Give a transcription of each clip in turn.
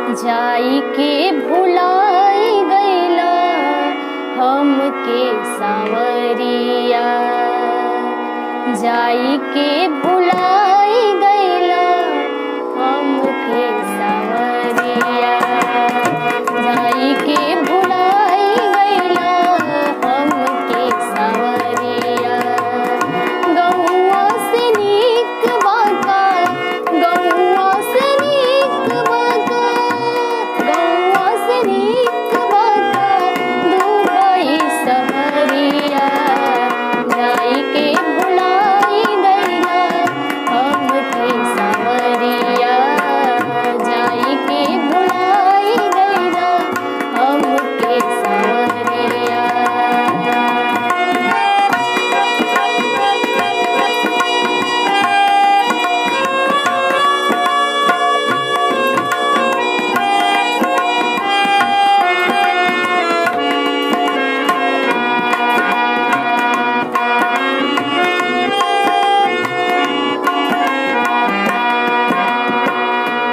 जाई के भुलाई गईला हमके सांवरिया, जाई के भुलाई गईला हमके सांवरिया, जाई के भुलाई गईला हमके सांवरिया। गौआ से नीक बाका, गौआ से नीक बाका, गौआ से नीक बाका दुबई सहरिया, जाई के भुलाई गईला हमके सांवरिया, जाई के भुलाई गईला हमके सांवरिया।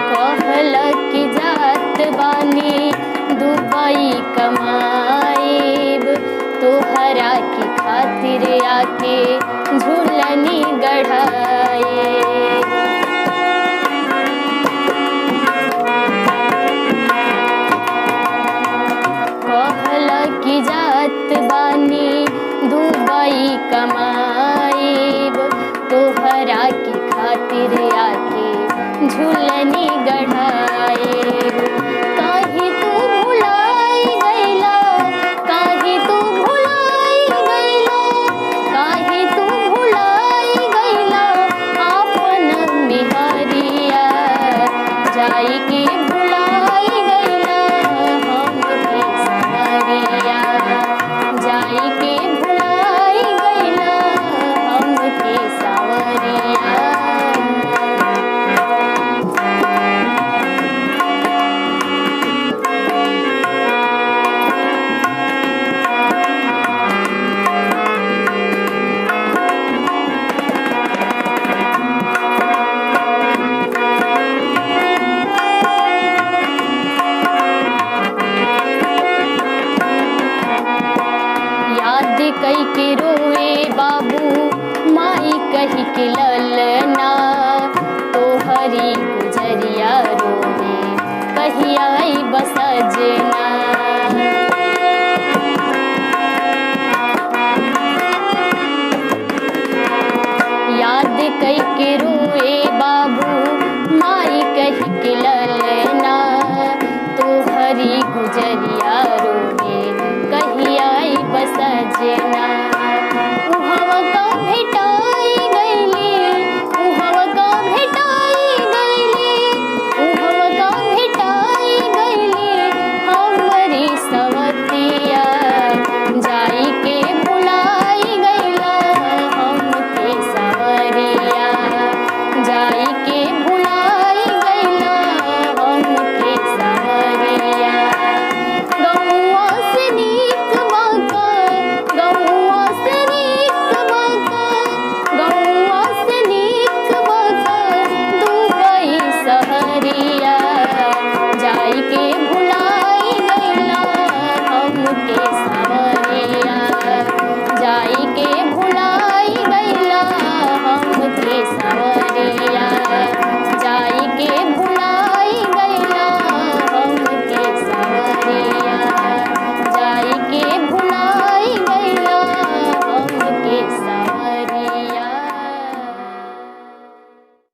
कहलक जात बानी दुबई कमाईब, तोहरा की खातिर आके झूलनी गढ़ाए। कहलक जात बानी दुबई कमाईब, तोहरा की खातिर आके झूलनी गढ़ाए। काहे तू भुलाई गईला, काहे तू भुलाई गईला, काहे तू भुलाई गईला आपन मेहरिया, जाई के भुलाई गईला हमके सांवरिया, जाई के भुलाई गईला हमके सांवरिया। याद कई के रोए बाबू माई कही के ललना, तोहरी गुजरिया रोए कही आई बसजना।